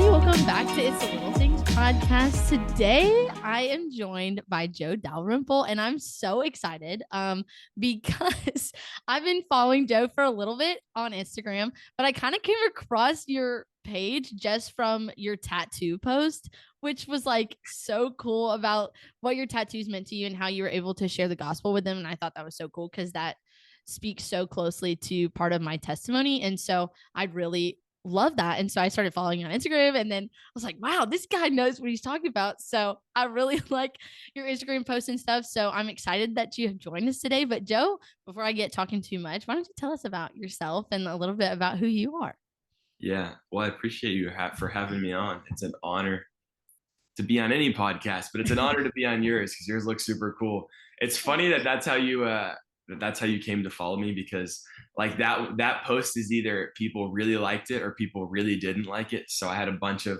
everybody. Welcome back to It's the Little Things podcast. Today, I am joined by Joe Dalrymple, and I'm so excited because I've been following Joe for a little bit on Instagram, but I kind of came across your page just from your tattoo post, which was like so cool about what your tattoos meant to you and how you were able to share the gospel with them. And I thought that was so cool because that speaks so closely to part of my testimony. And so I really love that. And so I started following you on Instagram, and then I was like, wow, this guy knows what he's talking about. So I really like your Instagram posts and stuff. So I'm excited that you have joined us today. But Joe, before I get talking too much, why don't you tell us about yourself and a little bit about who you are? Yeah, well, I appreciate you for having me on. It's an honor to be on any podcast, but it's an honor to be on yours because yours looks super cool. It's funny that that's how you came to follow me, because like that post is either people really liked it or people really didn't like it. So I had a bunch of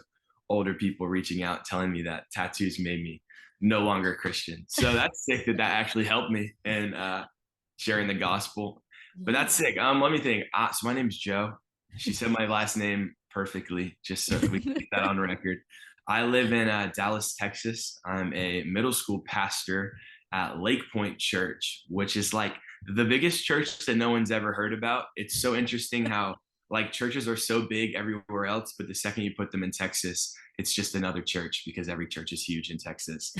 older people reaching out telling me that tattoos made me no longer a Christian. So that's sick that actually helped me in sharing the gospel. But that's sick. Let me think. So my name's Joe. She said my last name perfectly, just so we can get that on record. I live in Dallas, Texas. I'm a middle school pastor at Lake Point Church, which is like the biggest church that no one's ever heard about. It's so interesting how like churches are so big everywhere else, but the second you put them in Texas, it's just another church because every church is huge in Texas.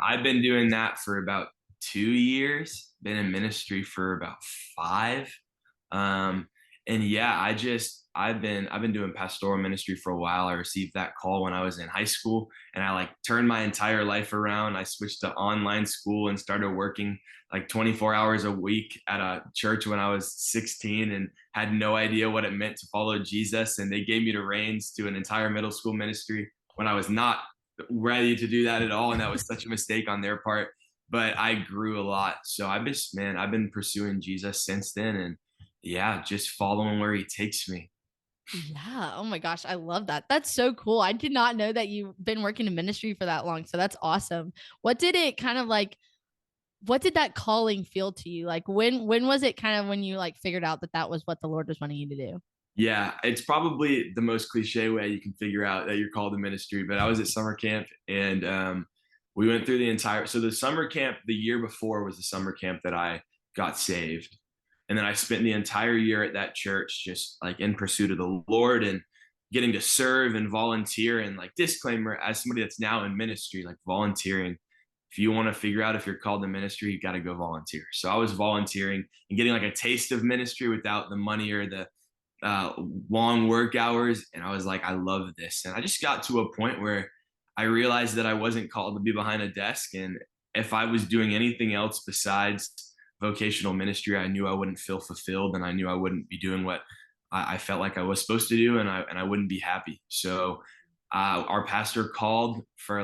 I've been doing that for about 2 years, been in ministry for about 5. And yeah, I've been doing pastoral ministry for a while. I received that call when I was in high school, and I like turned my entire life around. I switched to online school and started working like 24 hours a week at a church when I was 16 and had no idea what it meant to follow Jesus. And they gave me the reins to an entire middle school ministry when I was not ready to do that at all. And that was such a mistake on their part. But I grew a lot. So I've been pursuing Jesus since then. And yeah, just following where he takes me. Yeah. Oh my gosh. I love that. That's so cool. I did not know that you've been working in ministry for that long. So that's awesome. What did it kind of like, what did that calling feel to you? Like when was it kind of when you like figured out that that was what the Lord was wanting you to do? Yeah, it's probably the most cliche way you can figure out that you're called to ministry. But I was at summer camp, and we went through so the summer camp the year before was the summer camp that I got saved. And then I spent the entire year at that church just like in pursuit of the Lord and getting to serve and volunteer. And like, disclaimer, as somebody that's now in ministry, like volunteering, if you want to figure out if you're called to ministry, you got to go volunteer. So I was volunteering and getting like a taste of ministry without the money or the uh, long work hours. And I was like, I love this. And I just got to a point where I realized that I wasn't called to be behind a desk. And if I was doing anything else besides vocational ministry, I knew I wouldn't feel fulfilled, and I knew I wouldn't be doing what I felt like I was supposed to do, and I wouldn't be happy. So our pastor called for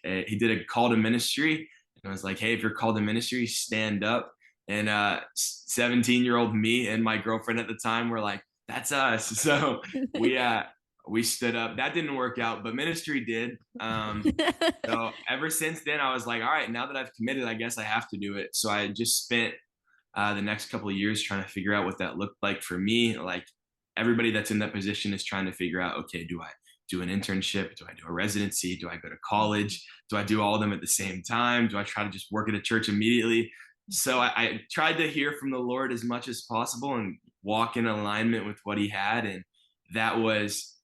he did a call to ministry, and I was like, hey, if you're called to ministry, stand up. And 17-year-old me and my girlfriend at the time were like, that's us. So we stood up. That didn't work out, but ministry did. So ever since then, I was like, all right, now that I've committed, I guess I have to do it. So I just spent the next couple of years trying to figure out what that looked like for me. Like everybody that's in that position is trying to figure out, okay, do I do an internship? Do I do a residency? Do I go to college? Do I do all of them at the same time? Do I try to just work at a church immediately? So I tried to hear from the Lord as much as possible and walk in alignment with what he had. And that was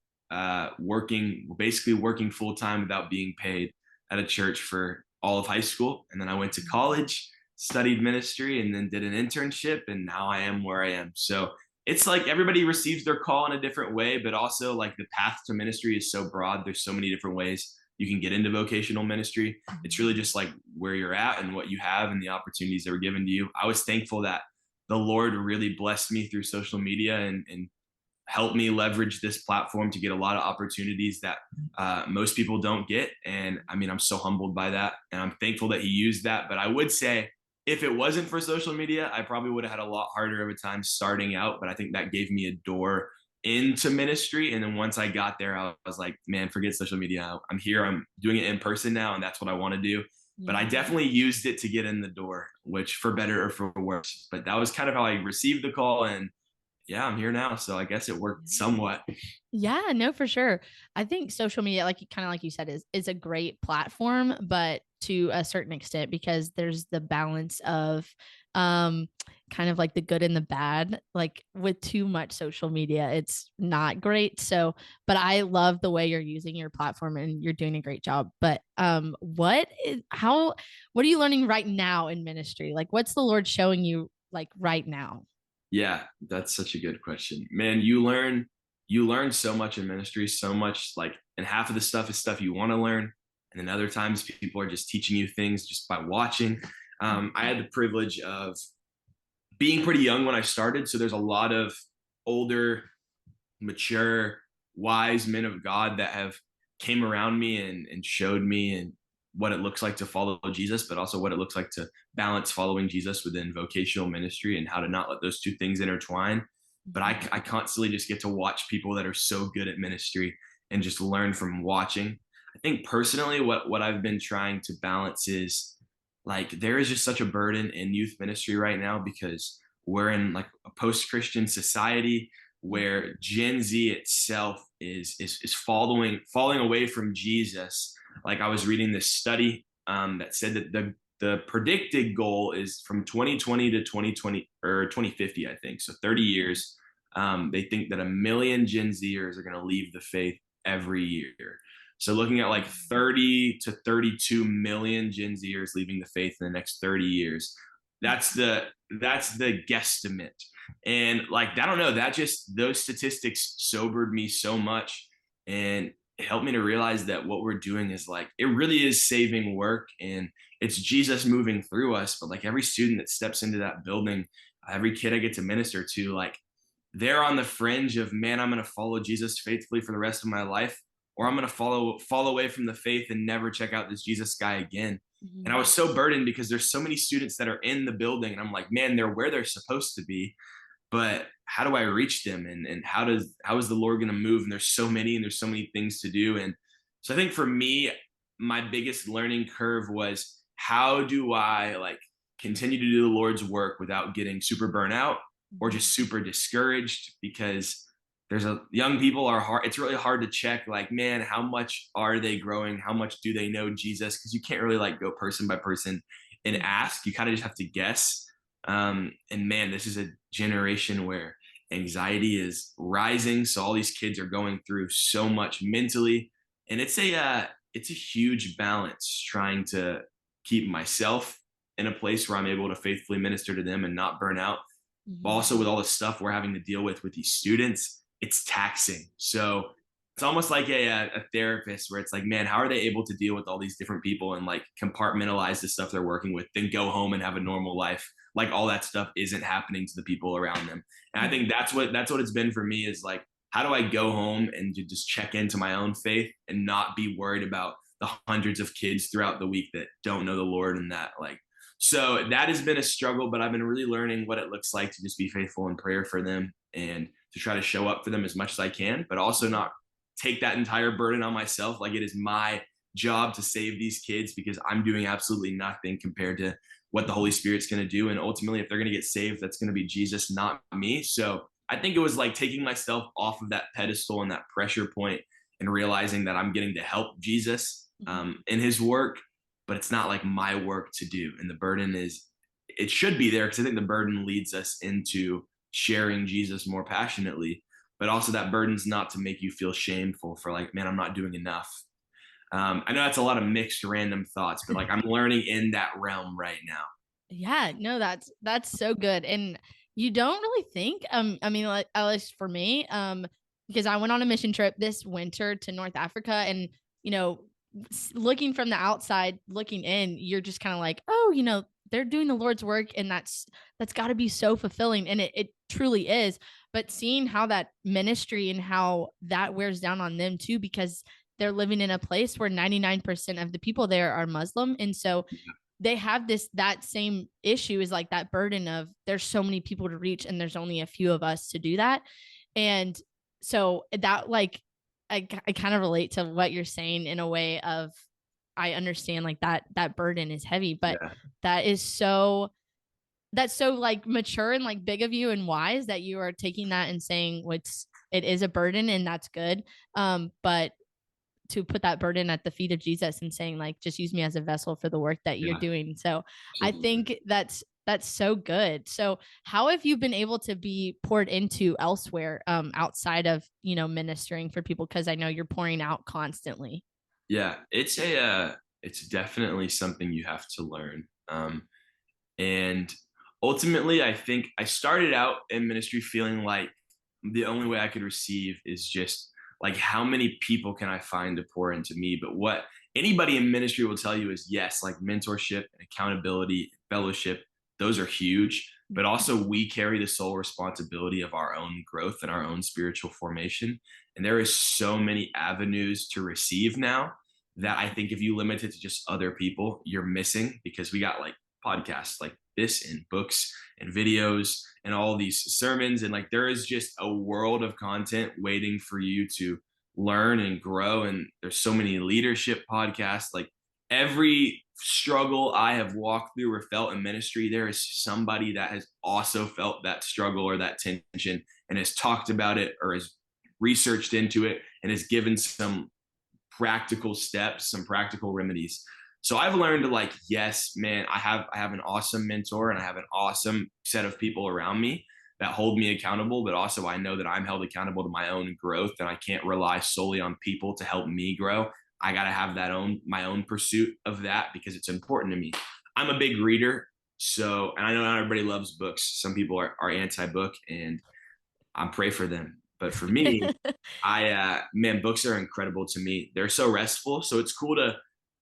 basically working full time without being paid at a church for all of high school. And then I went to college, studied ministry, and then did an internship. And now I am where I am. So it's like everybody receives their call in a different way, but also like the path to ministry is so broad. There's so many different ways you can get into vocational ministry. It's really just like where you're at and what you have and the opportunities that were given to you. I was thankful that the Lord really blessed me through social media and helped me leverage this platform to get a lot of opportunities that most people don't get. And I mean, I'm so humbled by that, and I'm thankful that he used that. But I would say if it wasn't for social media, I probably would have had a lot harder of a time starting out. But I think that gave me a door into ministry. And then once I got there, I was like, man, forget social media. I'm here. I'm doing it in person now, and that's what I want to do. But I definitely used it to get in the door, which for better or for worse. But that was kind of how I received the call, and yeah, I'm here now. So I guess it worked somewhat. Yeah, no, for sure. I think social media, like kind of like you said, is a great platform, but to a certain extent, because there's the balance of um kind of like the good and the bad. Like with too much social media, it's not great. So, but I love the way you're using your platform and you're doing a great job. But what are you learning right now in ministry? Like what's the Lord showing you like right now? Yeah, that's such a good question. Man, you learn so much in ministry, so much like, and half of the stuff is stuff you want to learn. And then other times people are just teaching you things just by watching. I had the privilege of being pretty young when I started. So there's a lot of older, mature, wise men of God that have came around me and showed me and what it looks like to follow Jesus, but also what it looks like to balance following Jesus within vocational ministry and how to not let those two things intertwine. But I constantly just get to watch people that are so good at ministry and just learn from watching. I think personally, what I've been trying to balance is like there is just such a burden in youth ministry right now because we're in like a post-Christian society where Gen Z itself is falling away from Jesus. Like I was reading this study that said that the predicted goal is from 2020 to 2020 or 2050, I think. So 30 years. They think that 1 million Gen Zers are going to leave the faith every year. So looking at like 30 to 32 million Gen Zers leaving the faith in the next 30 years. That's the guesstimate. And like, I don't know, that just those statistics sobered me so much. And it helped me to realize that what we're doing is like, it really is saving work and it's Jesus moving through us. But like every student that steps into that building, every kid I get to minister to, like they're on the fringe of, man, I'm going to follow Jesus faithfully for the rest of my life, or I'm going to fall away from the faith and never check out this Jesus guy again. And I was so burdened because there's so many students that are in the building and I'm like, man, they're where they're supposed to be, but how do I reach them? And how is the Lord going to move? And there's so many, and there's so many things to do. And so I think for me, my biggest learning curve was how do I like continue to do the Lord's work without getting super burnt out or just super discouraged, because there's a young people are hard. It's really hard to check like, man, how much are they growing? How much do they know Jesus? Cause you can't really like go person by person and ask, you kind of just have to guess. And man, this is a generation where anxiety is rising. So all these kids are going through so much mentally, and it's a huge balance trying to keep myself in a place where I'm able to faithfully minister to them and not burn out. But also with all the stuff we're having to deal with these students, it's taxing. So it's almost like a therapist where it's like, man, how are they able to deal with all these different people and like compartmentalize the stuff they're working with, then go home and have a normal life? Like all that stuff isn't happening to the people around them. And I think that's what it's been for me is like, how do I go home and to just check into my own faith and not be worried about the hundreds of kids throughout the week that don't know the Lord, and that like, so that has been a struggle, but I've been really learning what it looks like to just be faithful in prayer for them and to try to show up for them as much as I can, but also not take that entire burden on myself. Like it is my job to save these kids because I'm doing absolutely nothing compared to what the Holy Spirit's going to do. And ultimately, if they're going to get saved, that's going to be Jesus, not me. So I think it was like taking myself off of that pedestal and that pressure point and realizing that I'm getting to help Jesus in his work, but it's not like my work to do. And the burden is, it should be there because I think the burden leads us into sharing Jesus more passionately, but also that burden's not to make you feel shameful for like, man, I'm not doing enough. I know that's a lot of mixed random thoughts, but like I'm learning in that realm right now. Yeah, no, that's so good. And you don't really think, I mean, like, at least for me, because I went on a mission trip this winter to North Africa and, you know, looking from the outside, looking in, you're just kind of like, oh, they're doing the Lord's work and that's got to be so fulfilling. And it truly is. But seeing how that ministry and how that wears down on them too, because they're living in a place where 99% of the people there are Muslim. And so they have that same issue, is like that burden of there's so many people to reach and there's only a few of us to do that. And so that like I kind of relate to what you're saying in a way of, I understand like that burden is heavy, but Yeah. that is so that's so like mature and like big of you and wise that you are taking that and saying what's it is a burden and that's good. But to put that burden at the feet of Jesus and saying like just use me as a vessel for the work that you're Yeah, doing. So I absolutely. think that's so good. So how have you been able to be poured into elsewhere outside of, ministering for people, because I know you're pouring out constantly. Yeah, it's definitely something you have to learn. And ultimately, I think I started out in ministry feeling like the only way I could receive is just like how many people can I find to pour into me? But what anybody in ministry will tell you is yes, like mentorship and accountability, fellowship, those are huge. But also, we carry the sole responsibility of our own growth and our own spiritual formation. And there is so many avenues to receive now that I think if you limit it to just other people, you're missing because we got like podcasts like this and books and videos and all these sermons, and like there is just a world of content waiting for you to learn and grow. And there's so many leadership podcasts. Like every struggle I have walked through or felt in ministry, there is somebody that has also felt that struggle or that tension and has talked about it or has researched into it and has given some practical steps, some practical remedies. So I've learned to like, yes, man, I have an awesome mentor and I have an awesome set of people around me that hold me accountable, but also I know that I'm held accountable to my own growth and I can't rely solely on people to help me grow. I got to have my own pursuit of that because it's important to me. I'm a big reader. So, and I know not everybody loves books. Some people are anti-book and I pray for them. But for me, man, books are incredible to me. They're so restful. So it's cool to,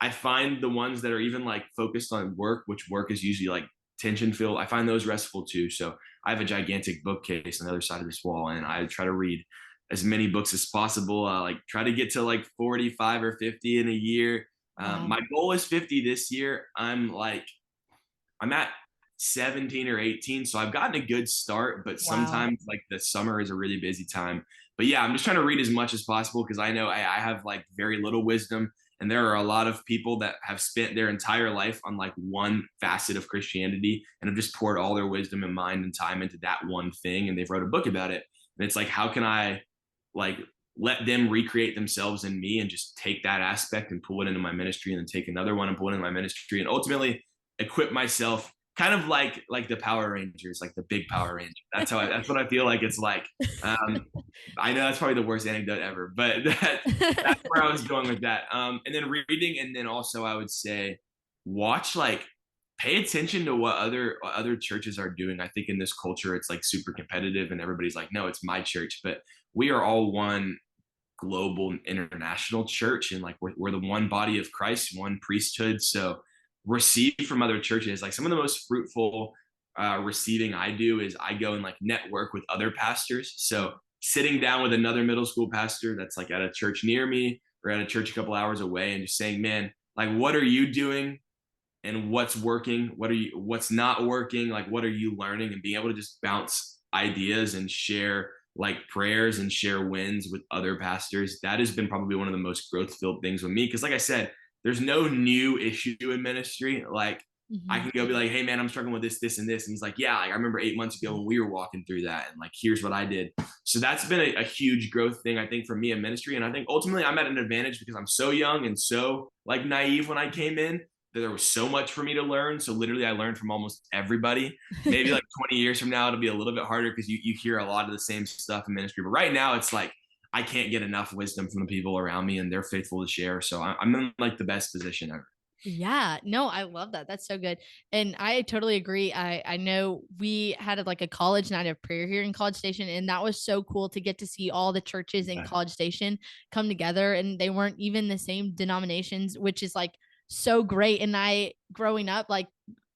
I find the ones that are even like focused on work, which work is usually like tension filled. I find those restful too. So I have a gigantic bookcase on the other side of this wall, and I try to read as many books as possible. Like try to get to like 45 or 50 in a year. Wow. My goal is 50 this year. I'm at 17 or 18. So I've gotten a good start, but Wow. sometimes like the summer is a really busy time. But yeah, I'm just trying to read as much as possible because I know I have like very little wisdom. And there are a lot of people that have spent their entire life on like one facet of Christianity and have just poured all their wisdom and mind and time into that one thing. And they've wrote a book about it. And it's like, how can I like let them recreate themselves in me and just take that aspect and pull it into my ministry and then take another one and pull it into my ministry and ultimately equip myself kind of like the Power Rangers, like the big Power Ranger. That's what I feel like it's like. Um, I know that's probably the worst anecdote ever, but that's where I was going with that. And then reading, and then also I would say watch like pay attention to what other churches are doing. I think in this culture it's like super competitive and everybody's like, no, it's my church, but we are all one global international church and like we're the one body of Christ, one priesthood. So receive from other churches. Like some of the most fruitful receiving I do is I go and like network with other pastors. So sitting down with another middle school pastor that's like at a church near me or at a church a couple hours away and just saying, man, like what are you doing and what's working? What's not working? Like what are you learning? And being able to just bounce ideas and share like prayers and share wins with other pastors. That has been probably one of the most growth filled things with me. Cause like I said, there's no new issue in ministry. Like I Mhm. can go be like, hey man, I'm struggling with this, this, and this. And he's like, yeah, like I remember 8 months ago when we were walking through that. And like, here's what I did. So that's been a huge growth thing, I think, for me in ministry. And I think ultimately I'm at an advantage because I'm so young and so like naive when I came in that there was so much for me to learn. So literally I learned from almost everybody. Maybe like 20 years from now, it'll be a little bit harder because you hear a lot of the same stuff in ministry. But right now it's like, I can't get enough wisdom from the people around me and they're faithful to share. So I'm in like the best position ever. Yeah, no, I love that. That's so good. And I totally agree. I know we had like a college night of prayer here in College Station, and that was so cool to get to see all the churches in Yeah. College Station come together, and they weren't even the same denominations, which is like so great. And I growing up like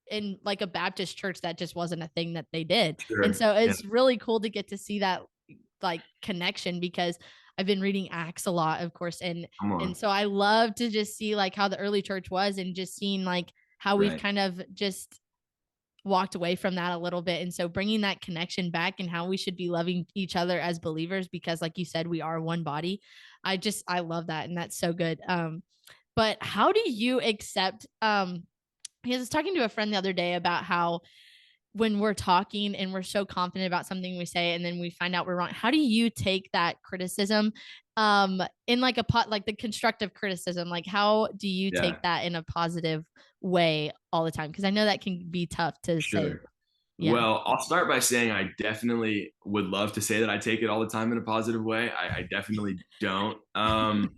in like a Baptist church, that just wasn't a thing that they did. And Sure. so Yeah. it's really cool to get to see that like connection, because I've been reading Acts a lot, of course, Come and on. so I love to just see like how the early church was, and just seeing like how we've Right. kind of just walked away from that a little bit. And so bringing that connection back and how we should be loving each other as believers, because like you said, we are one body. I love that. And that's so good. But how do you accept, because I was talking to a friend the other day about how when we're talking and we're so confident about something we say and then we find out we're wrong, how do you take that criticism in like a pot, like the constructive criticism, like how do you Yeah, take that in a positive way all the time? Because I know that can be tough to say. sure. Yeah. Well, I'll start by saying I definitely would love to say that I take it all the time in a positive way. I definitely don't. I'm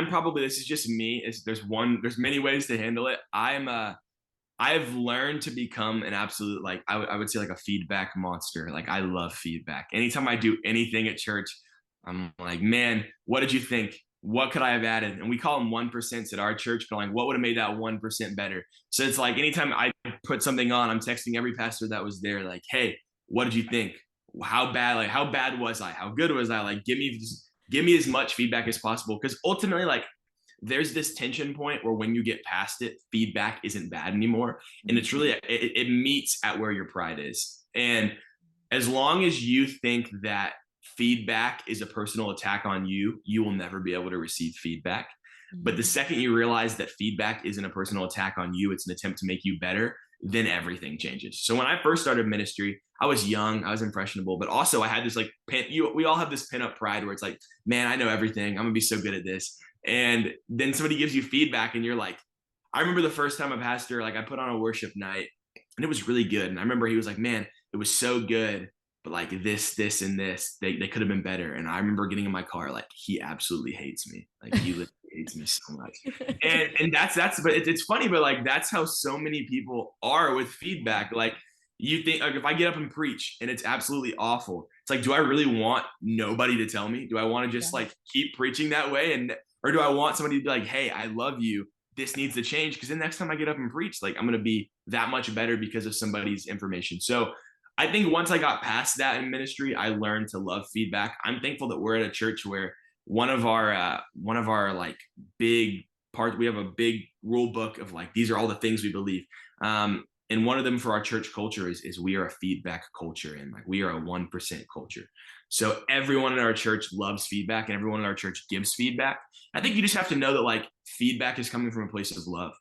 probably, this is just me. There's many ways to handle it. I've learned to become an absolute, like, I would say like a feedback monster. Like, I love feedback. Anytime I do anything at church, I'm like, man, what did you think? What could I have added? And we call them 1% at our church, but like, what would have made that 1% better? So it's like, anytime I put something on, I'm texting every pastor that was there, like, hey, what did you think? How bad was I? How good was I? Like, give me as much feedback as possible. Cause ultimately, like, there's this tension point where when you get past it, feedback isn't bad anymore. And it's really, it meets at where your pride is. And as long as you think that feedback is a personal attack on you, you will never be able to receive feedback. But the second you realize that feedback isn't a personal attack on you, it's an attempt to make you better, then everything changes. So when I first started ministry, I was young, I was impressionable, but also I had this like we all have this pin up pride where it's like, man, I know everything. I'm gonna be so good at this. And then somebody gives you feedback, and you're like, I remember the first time a pastor, like, I put on a worship night, and it was really good. And I remember he was like, man, it was so good, but like this, and this, they could have been better. And I remember getting in my car, like, he absolutely hates me. Like, he literally hates me so much. And but it's funny, but like, that's how so many people are with feedback. Like, you think, like, if I get up and preach and it's absolutely awful, it's like, do I really want nobody to tell me? Do I want to just Yeah. like keep preaching that way? Or do I want somebody to be like, hey, I love you, this needs to change? Because the next time I get up and preach, like, I'm going to be that much better because of somebody's information. So I think once I got past that in ministry, I learned to love feedback. I'm thankful that we're at a church where one of our like big part, we have a big rule book of like, these are all the things we believe. And one of them for our church culture is we are a feedback culture, and like, we are a 1% culture. So everyone in our church loves feedback, and everyone in our church gives feedback. I think you just have to know that like feedback is coming from a place of love.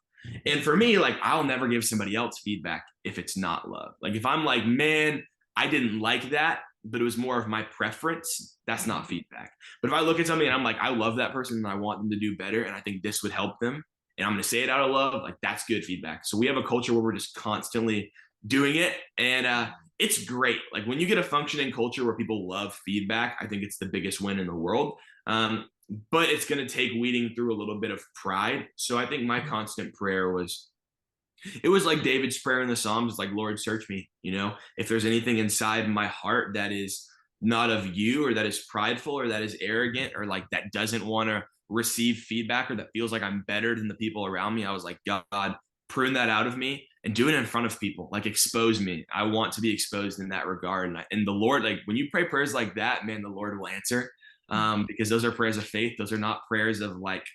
And for me, like, I'll never give somebody else feedback if it's not love. Like, if I'm like, man, I didn't like that, but it was more of my preference, that's not feedback. But if I look at something and I'm like, I love that person and I want them to do better, and I think this would help them, and I'm going to say it out of love, like, that's good feedback. So we have a culture where we're just constantly doing it. And it's great. Like, when you get a functioning culture where people love feedback, I think it's the biggest win in the world. But it's going to take weeding through a little bit of pride. So I think my constant prayer was, it was like David's prayer in the Psalms, like, Lord, search me, if there's anything inside my heart that is not of you, or that is prideful, or that is arrogant, or like that doesn't want to receive feedback, or that feels like I'm better than the people around me. I was like, God, prune that out of me and do it in front of people. Like, expose me. I want to be exposed in that regard. And the Lord, like, when you pray prayers like that, man, the Lord will answer. Because those are prayers of faith. Those are not prayers of like,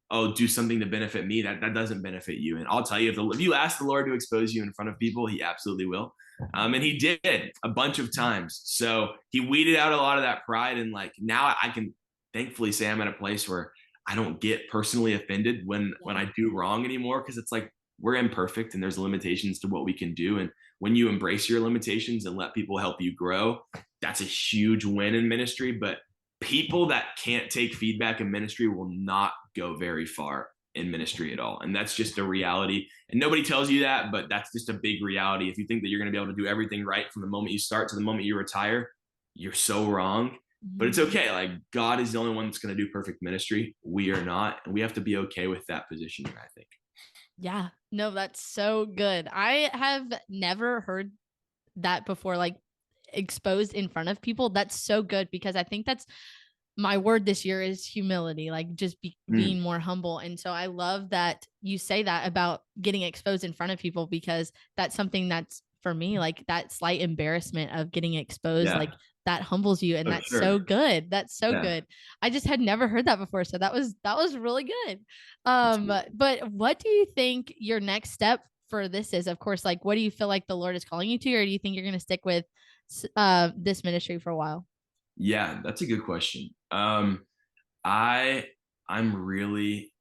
oh, do something to benefit me. That doesn't benefit you. And I'll tell you, if you ask the Lord to expose you in front of people, he absolutely will. And he did a bunch of times. So he weeded out a lot of that pride. And like, now I can thankfully say I'm at a place where I don't get personally offended when I do wrong anymore. Cause it's like, we're imperfect and there's limitations to what we can do. And when you embrace your limitations and let people help you grow, that's a huge win in ministry. But people that can't take feedback in ministry will not go very far in ministry at all. And that's just a reality. And nobody tells you that, but that's just a big reality. If you think that you're going to be able to do everything right from the moment you start to the moment you retire, you're so wrong. But it's okay. Like, God is the only one that's going to do perfect ministry. We are not. And we have to be okay with that positioning, I think. Yeah. No, that's so good. I have never heard that before, like exposed in front of people. That's so good because I think that's my word this year is humility, like just being more humble. And so I love that you say that about getting exposed in front of people, because that's something that's for me, like that slight embarrassment of getting exposed, Yeah. like that humbles you. And Oh, that's sure. so good. That's so Yeah. good. I just had never heard that before. So that was really good. But what do you think your next step for this is? Of course, like, what do you feel like the Lord is calling you to, or do you think you're going to stick with this ministry for a while? Yeah, that's a good question. I I'm really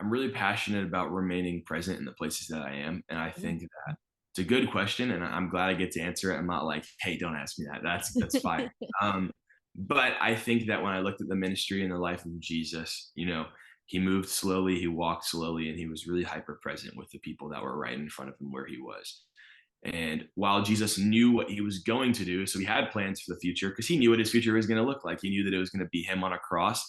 I'm really passionate about remaining present in the places that I am, and I think that It's a good question, and I'm glad I get to answer it. I'm not like, hey, don't ask me that. That's fire. Um, but I think that when I looked at the ministry and the life of Jesus, he moved slowly, he walked slowly, and he was really hyper present with the people that were right in front of him where he was. And while Jesus knew what he was going to do, so he had plans for the future because he knew what his future was going to look like. He knew that it was going to be him on a cross.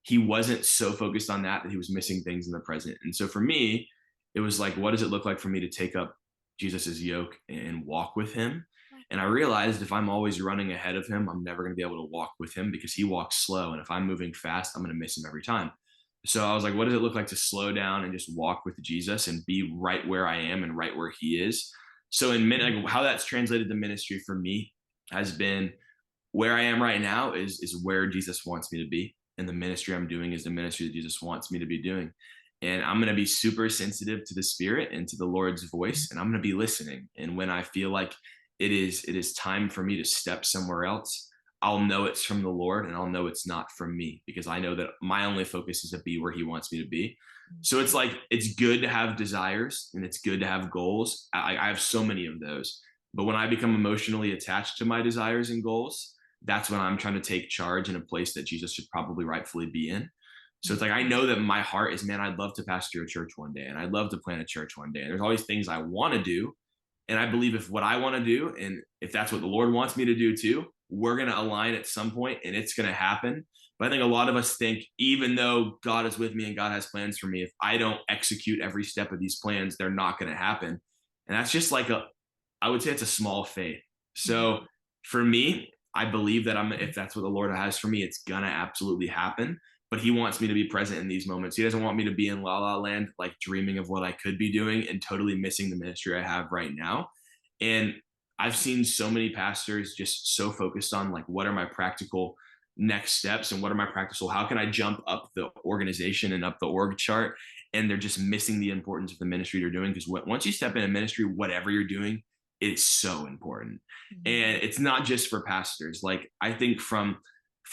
He wasn't so focused on that he was missing things in the present. And so for me, it was like, what does it look like for me to take up Jesus's yoke and walk with him? And I realized if I'm always running ahead of him, I'm never going to be able to walk with him because he walks slow. And if I'm moving fast, I'm going to miss him every time. So I was like, what does it look like to slow down and just walk with Jesus and be right where I am and right where he is? So like how that's translated to ministry for me has been where I am right now is where Jesus wants me to be. And the ministry I'm doing is the ministry that Jesus wants me to be doing. And I'm going to be super sensitive to the Spirit and to the Lord's voice, and I'm going to be listening. And when I feel like it is time for me to step somewhere else, I'll know it's from the Lord, and I'll know it's not from me because I know that my only focus is to be where He wants me to be. So it's like it's good to have desires and it's good to have goals. I have so many of those, but when I become emotionally attached to my desires and goals, that's when I'm trying to take charge in a place that Jesus should probably rightfully be in. So it's like I know that my heart is, man, I'd love to pastor a church one day, and I'd love to plant a church one day. And there's always things I want to do, and I believe if what I want to do, and if that's what the Lord wants me to do too, we're going to align at some point, and it's going to happen. But I think a lot of us think, even though God is with me and God has plans for me, if I don't execute every step of these plans, they're not going to happen. And that's just like I would say it's a small faith. So for me, I believe that if that's what the Lord has for me, it's going to absolutely happen. But He wants me to be present in these moments. He doesn't want me to be in la la land, like dreaming of what I could be doing and totally missing the ministry I have right now. And I've seen so many pastors just so focused on like, what are my practical next steps and what are my practical, how can I jump up the organization and up the org chart? And they're just missing the importance of the ministry they're doing. Because once you step in a ministry, whatever you're doing, it's so important. And it's not just for pastors. Like I think from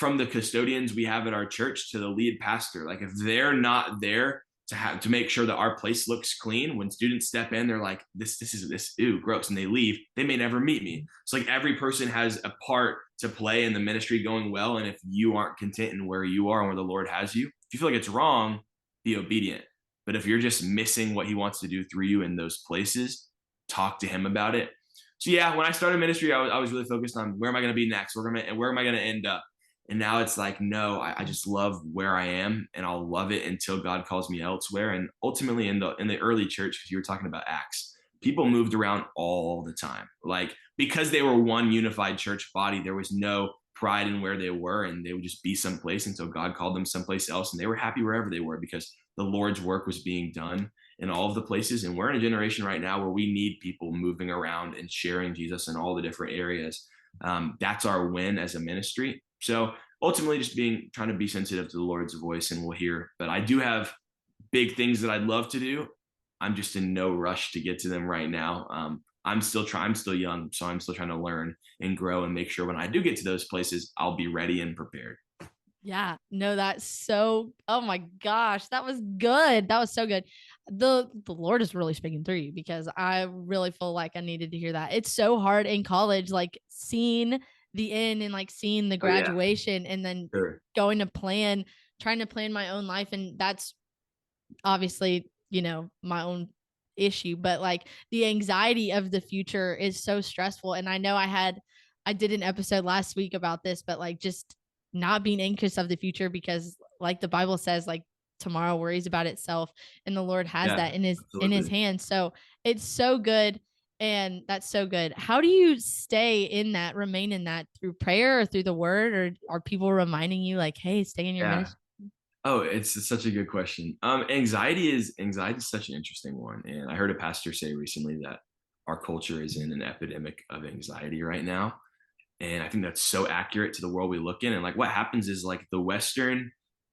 the custodians we have at our church to the lead pastor, like if they're not there to make sure that our place looks clean, when students step in, they're like, this is this, ew, gross, and they leave, they may never meet me. It's like every person has a part to play in the ministry going well. And if you aren't content in where you are and where the Lord has you, if you feel like it's wrong, be obedient. But if you're just missing what He wants to do through you in those places, talk to Him about it. So yeah, when I started ministry, I was really focused on where am I going to be next? Where am I going to end up? And now it's like, no, I just love where I am, and I'll love it until God calls me elsewhere. And ultimately in the early church, because you were talking about Acts, people moved around all the time. Like because they were one unified church body, there was no pride in where they were, and they would just be someplace until God called them someplace else. And they were happy wherever they were because the Lord's work was being done in all of the places. And we're in a generation right now where we need people moving around and sharing Jesus in all the different areas. That's our win as a ministry. So ultimately just trying to be sensitive to the Lord's voice, and we'll hear. But I do have big things that I'd love to do. I'm just in no rush to get to them right now. I'm still young, so I'm still trying to learn and grow and make sure when I do get to those places, I'll be ready and prepared. Yeah, no, that's so, oh my gosh, that was good. That was so good. The Lord is really speaking through you because I really feel like I needed to hear that. It's so hard in college, like seeing the end and like seeing the Oh yeah, graduation and then sure. trying to plan my own life. And that's obviously, my own issue, but like the anxiety of the future is so stressful. And I know I did an episode last week about this, but like just not being anxious of the future because like the Bible says, like tomorrow worries about itself, and the Lord has Yeah, that in his absolutely. hands. So it's so good. And that's so good. How do you remain in that through prayer or through the word, or are people reminding you like, hey, stay in your Yeah. ministry? Oh, it's such a good question. Anxiety is such an interesting one. And I heard a pastor say recently that our culture is in an epidemic of anxiety right now. And I think that's so accurate to the world we look in. And like what happens is like the Western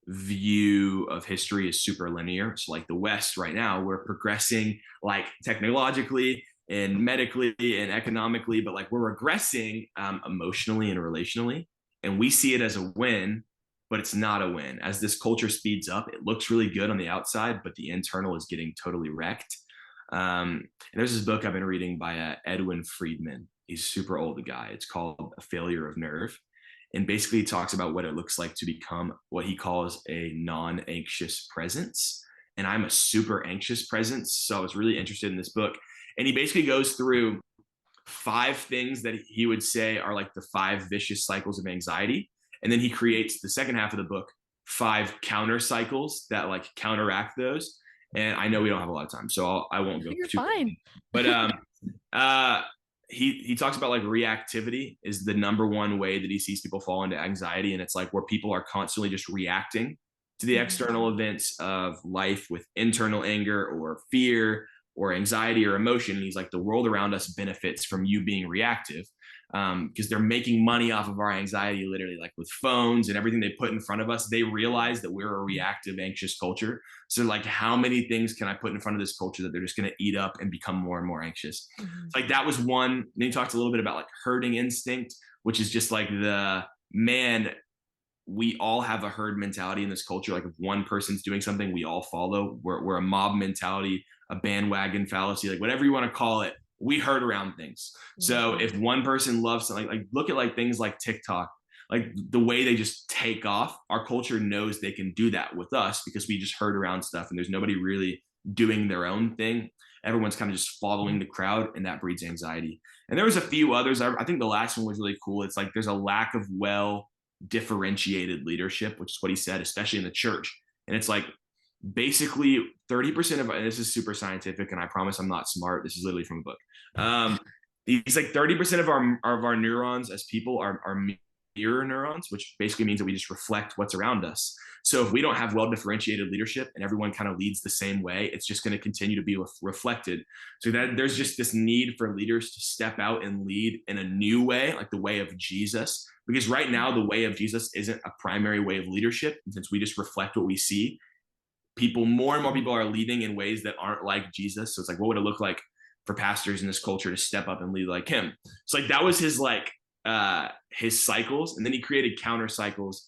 view of history is super linear. So like the West right now, we're progressing like technologically and medically and economically, but like we're regressing emotionally and relationally. And we see it as a win, but it's not a win. As this culture speeds up, it looks really good on the outside, but the internal is getting totally wrecked. And there's this book I've been reading by Edwin Friedman. He's a super old guy. It's called A Failure of Nerve. And basically he talks about what it looks like to become what he calls a non-anxious presence. And I'm a super anxious presence. So I was really interested in this book. And he basically goes through 5 things that he would say are like the 5 vicious cycles of anxiety. And then he creates the second half of the book, 5 counter cycles that like counteract those. And I know we don't have a lot of time, so I won't go You're too fine. But uh, he talks about like reactivity is the number one way that he sees people fall into anxiety, and it's like where people are constantly just reacting to the external events of life with internal anger or fear or anxiety or emotion. And he's like, the world around us benefits from you being reactive because they're making money off of our anxiety, literally, like with phones and everything they put in front of us. They realize that we're a reactive, anxious culture. So, like, how many things can I put in front of this culture that they're just going to eat up and become more and more anxious? It's like that was one. Then he talked a little bit about like herding instinct, which is just like the man. We all have a herd mentality in this culture. Like if one person's doing something, we all follow. We're a mob mentality, a bandwagon fallacy, like whatever you want to call it. We herd around things. So if one person loves something, like look at like things like TikTok, like the way they just take off. Our culture knows they can do that with us because we just herd around stuff, and there's nobody really doing their own thing. Everyone's kind of just following the crowd, and that breeds anxiety. And there was a few others. I think the last one was really cool. It's like there's a lack of differentiated leadership, which is what he said, especially in the church. And it's like basically 30% of, and this is super scientific, and I promise I'm not smart. This is literally from a book. He's like 30% of our neurons as people are mirror neurons, which basically means that we just reflect what's around us. So if we don't have well differentiated leadership and everyone kind of leads the same way, it's just going to continue to be reflected. So that there's just this need for leaders to step out and lead in a new way, like the way of Jesus. Because right now, the way of Jesus isn't a primary way of leadership. And since we just reflect what we see, more and more people are leading in ways that aren't like Jesus. So it's like, what would it look like for pastors in this culture to step up and lead like him? So like that was his cycles, and then he created counter cycles.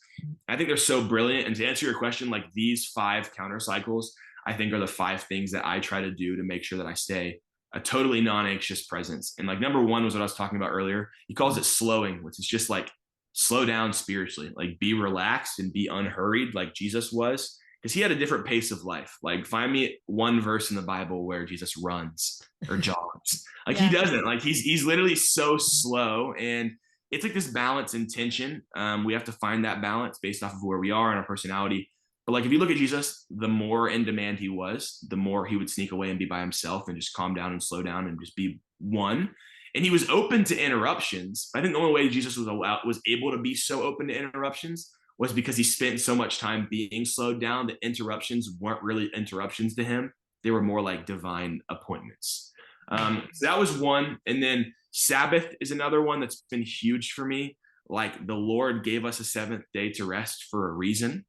I think they're so brilliant. And to answer your question, like these 5 counter cycles, I think are the 5 things that I try to do to make sure that I stay a totally non-anxious presence. And like number 1 was what I was talking about earlier. He calls it slowing, which is just like slow down spiritually, like be relaxed and be unhurried like Jesus was, because he had a different pace of life. Like find me one verse in the Bible where Jesus runs or jogs. Like he doesn't. Like he's literally so slow, and it's like this balance and tension. We have to find that balance based off of where we are and our personality. But like if you look at Jesus, the more in demand he was, the more he would sneak away and be by himself and just calm down and slow down and just be one. And he was open to interruptions. I think the only way Jesus was able to be so open to interruptions was because he spent so much time being slowed down that interruptions weren't really interruptions to him. They were more like divine appointments. So that was one. And then Sabbath is another one that's been huge for me. Like the Lord gave us a 7th day to rest for a reason.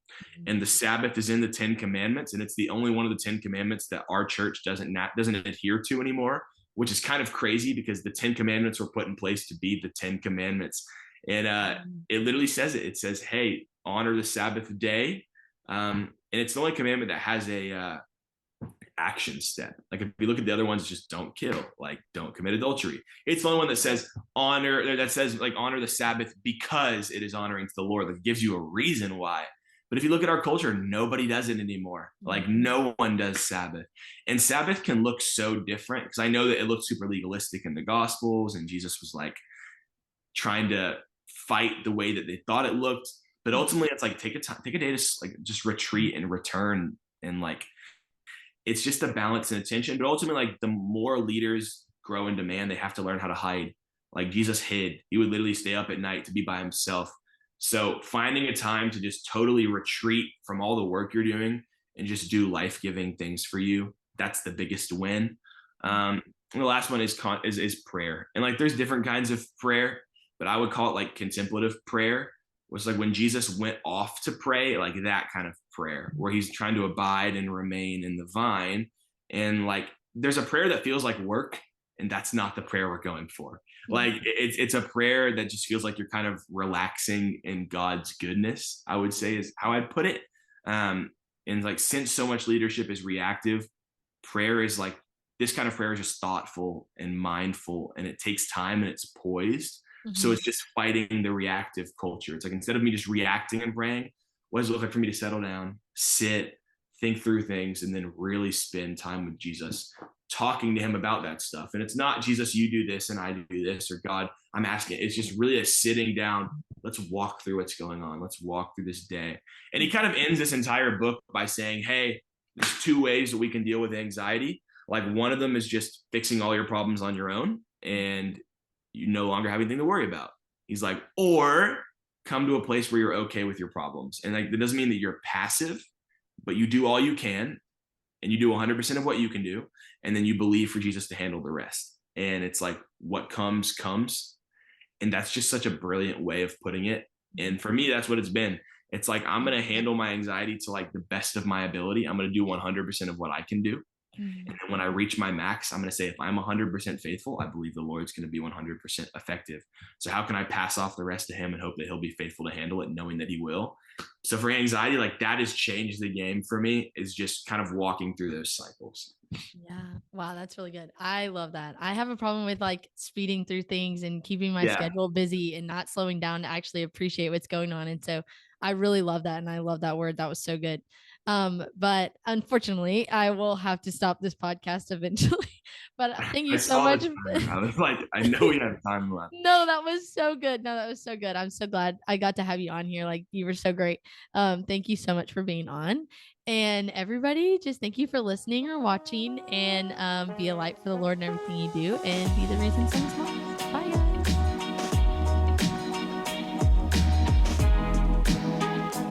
And the Sabbath is in the 10 commandments. And it's the only one of the 10 commandments that our church doesn't adhere to anymore, which is kind of crazy because the 10 commandments were put in place to be the 10 commandments. And it literally says it. It says, hey, honor the Sabbath day. And it's the only commandment that has a action step. Like if you look at the other ones, it's just don't kill, like don't commit adultery. It's the only one that says honor the Sabbath because it is honoring to the Lord. That gives you a reason why. But if you look at our culture, nobody does it anymore. Like no one does Sabbath. And Sabbath can look so different because I know that it looked super legalistic in the Gospels, and Jesus was like trying to fight the way that they thought it looked. But ultimately, it's like take a day to like just retreat and return, and like it's just a balance and attention. But ultimately, like the more leaders grow in demand, they have to learn how to hide. Like Jesus hid; he would literally stay up at night to be by himself. So finding a time to just totally retreat from all the work you're doing and just do life-giving things for you, that's the biggest win. And the last one is prayer. And like there's different kinds of prayer, but I would call it like contemplative prayer, which is like when Jesus went off to pray, like that kind of prayer where he's trying to abide and remain in the vine. And like there's a prayer that feels like work, and that's not the prayer we're going for. Like it's a prayer that just feels like you're kind of relaxing in God's goodness, I would say is how I'd put it. And like since so much leadership is reactive, prayer is like this kind of prayer is just thoughtful and mindful, and it takes time and it's poised. So Mhm. it's just fighting the reactive culture. It's like, instead of me just reacting and praying, what does it look like for me to settle down, sit, think through things, and then really spend time with Jesus, talking to him about that stuff? And it's not, Jesus, you do this and I do this, or God, I'm asking. It's just really a sitting down. Let's walk through what's going on. Let's walk through this day. And he kind of ends this entire book by saying, hey, there's two ways that we can deal with anxiety. Like, one of them is just fixing all your problems on your own, and you no longer have anything to worry about. He's like, or come to a place where you're okay with your problems. And like, that doesn't mean that you're passive, but you do all you can, and you do 100% of what you can do. And then you believe for Jesus to handle the rest. And it's like, what comes, comes. And that's just such a brilliant way of putting it. And for me, that's what it's been. It's like, I'm going to handle my anxiety to like the best of my ability. I'm going to do 100% of what I can do. And Mhm. then when I reach my max, I'm going to say, if I'm 100% faithful, I believe the Lord's going to be 100% effective. So how can I pass off the rest to him and hope that he'll be faithful to handle it, knowing that he will? So for anxiety, like, that has changed the game for me, is just kind of walking through those cycles. Yeah. Wow, that's really good. I love that. I have a problem with like speeding through things and keeping my Yeah. schedule busy and not slowing down to actually appreciate what's going on. And so I really love that. And I love that word. That was so good. But unfortunately, I will have to stop this podcast eventually. But thank you I so saw the much. timer. I was like, I know we have time left. No, that was so good. No, that was so good. I'm so glad I got to have you on here. Like, you were so great. Thank you so much for being on. And everybody, just thank you for listening or watching, and be a light for the Lord in everything you do, and be the reason someone smiles. Bye.